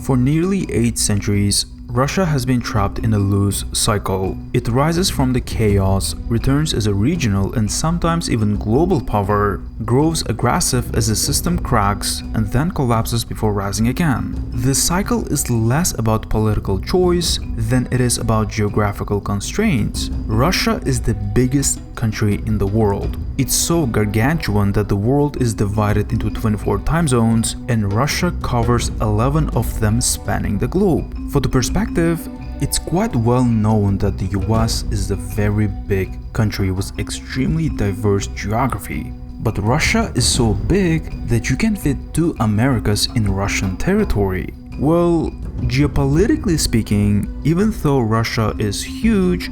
For nearly 8 centuries, Russia has been trapped in a loose cycle. It rises from the chaos, returns as a regional and sometimes even global power, grows aggressive as the system cracks, and then collapses before rising again. This cycle is less about political choice than it is about geographical constraints. Russia is the biggest country in the world. It's so gargantuan that the world is divided into 24 time zones, and Russia covers 11 of them spanning the globe. For the perspective, it's quite well known that the US is a very big country with extremely diverse geography. But Russia is so big that you can fit 2 Americas in Russian territory. Well, geopolitically speaking, even though Russia is huge,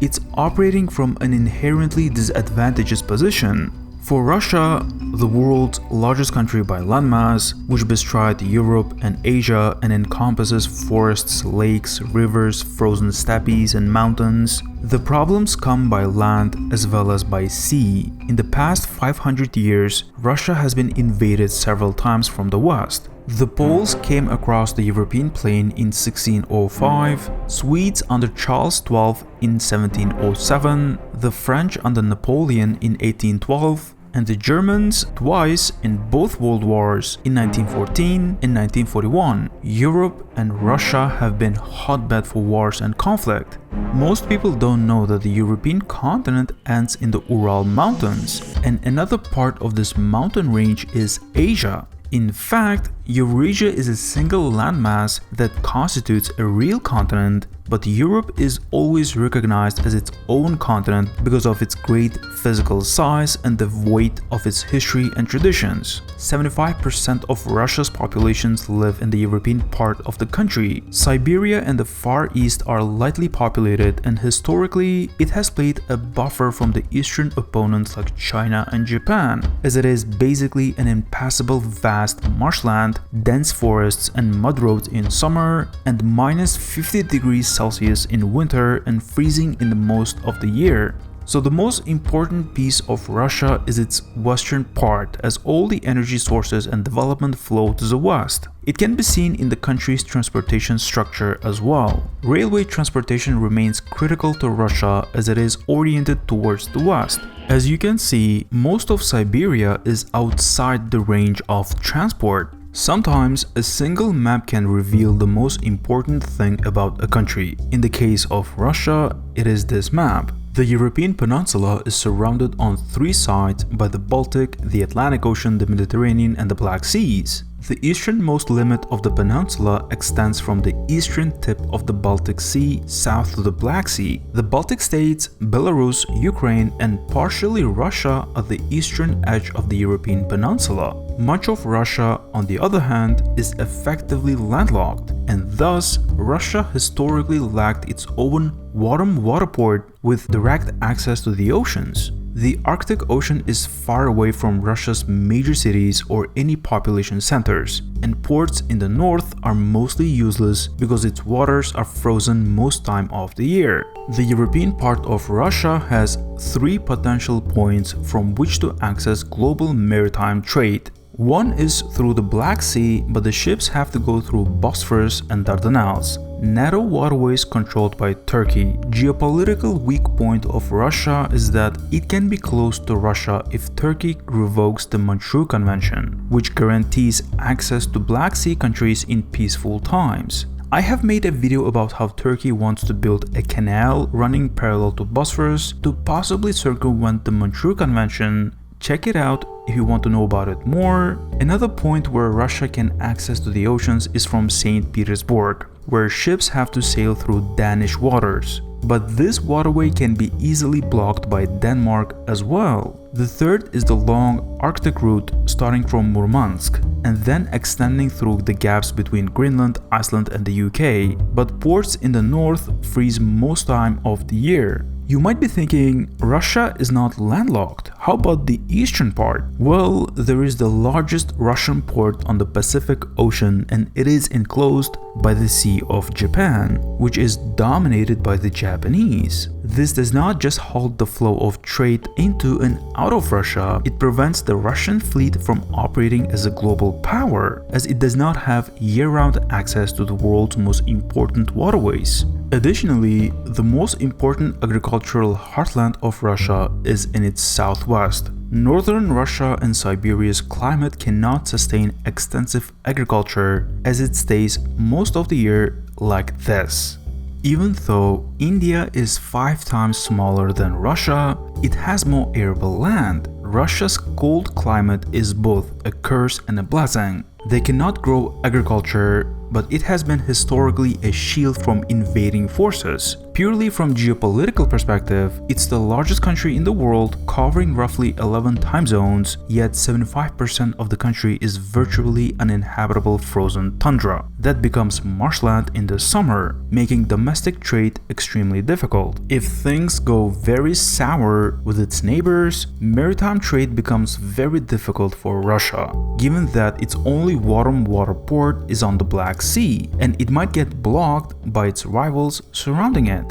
it's operating from an inherently disadvantageous position. For Russia, the world's largest country by landmass, which bestrides Europe and Asia and encompasses forests, lakes, rivers, frozen steppes, and mountains, the problems come by land as well as by sea. In the past 500 years, Russia has been invaded several times from the west. The Poles came across the European plain in 1605, Swedes under Charles XII in 1707, the French under Napoleon in 1812, and the Germans twice in both world wars in 1914 and 1941. Europe and Russia have been hotbed for wars and conflict. Most people don't know that the European continent ends in the Ural Mountains, and another part of this mountain range is Asia. In fact, Eurasia is a single landmass that constitutes a real continent, but Europe is always recognized as its own continent because of its great physical size and the weight of its history and traditions. 75% of Russia's populations live in the European part of the country. Siberia and the Far East are lightly populated, and historically, it has played a buffer from the eastern opponents like China and Japan, as it is basically an impassable vast marshland, dense forests and mud roads in summer, and minus 50 degrees Celsius in winter and freezing in the most of the year. So the most important piece of Russia is its western part, as all the energy sources and development flow to the west. It can be seen in the country's transportation structure as well. Railway transportation remains critical to Russia as it is oriented towards the west. As you can see, most of Siberia is outside the range of transport. Sometimes a single map can reveal the most important thing about a country. In the case of Russia, it is this map. The European peninsula is surrounded on 3 sides by the Baltic, the Atlantic Ocean, the Mediterranean, and the Black Seas. The easternmost limit of the peninsula extends from the eastern tip of the Baltic Sea south to the Black Sea. The Baltic states, Belarus, Ukraine, and partially Russia are the eastern edge of the European peninsula. Much of Russia, on the other hand, is effectively landlocked, and thus Russia historically lacked its own warm waterport with direct access to the oceans. The Arctic Ocean is far away from Russia's major cities or any population centers, and ports in the north are mostly useless because its waters are frozen most time of the year. The European part of Russia has 3 potential points from which to access global maritime trade. One is through the Black Sea, but the ships have to go through Bosporus and Dardanelles, narrow waterways controlled by Turkey. Geopolitical weak point of Russia is that it can be close to Russia if Turkey revokes the Montreux Convention, which guarantees access to Black Sea countries in peaceful times. I have made a video about how Turkey wants to build a canal running parallel to Bosphorus to possibly circumvent the Montreux Convention. Check it out if you want to know about it more. Another point where Russia can access to the oceans is from St. Petersburg, where ships have to sail through Danish waters. But this waterway can be easily blocked by Denmark as well. The third is the long Arctic route starting from Murmansk and then extending through the gaps between Greenland, Iceland and the UK. But ports in the north freeze most time of the year. You might be thinking, Russia is not landlocked. How about the eastern part? Well, there is the largest Russian port on the Pacific Ocean, and it is enclosed by the Sea of Japan, which is dominated by the Japanese. This does not just halt the flow of trade into and out of Russia, it prevents the Russian fleet from operating as a global power, as it does not have year-round access to the world's most important waterways. Additionally, the most important agricultural heartland of Russia is in its southwest. Northern Russia and Siberia's climate cannot sustain extensive agriculture, as it stays most of the year like this. Even though India is 5 times smaller than Russia, it has more arable land. Russia's cold climate is both a curse and a blessing. They cannot grow agriculture, but it has been historically a shield from invading forces. Purely from geopolitical perspective, it's the largest country in the world, covering roughly 11 time zones, yet 75% of the country is virtually uninhabitable frozen tundra that becomes marshland in the summer, making domestic trade extremely difficult. If things go very sour with its neighbors, maritime trade becomes very difficult for Russia, given that its only warm water port is on the Black Sea, and it might get blocked by its rivals surrounding it.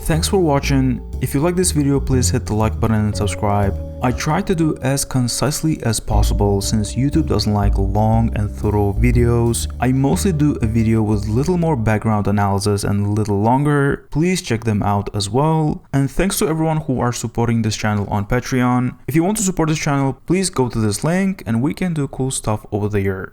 Thanks for watching. If you like this video, please hit the like button and subscribe. I try to do as concisely as possible since YouTube doesn't like long and thorough videos. I mostly do a video with little more background analysis and a little longer. Please check them out as well. And thanks to everyone who are supporting this channel on Patreon. If you want to support this channel, please go to this link and we can do cool stuff over there.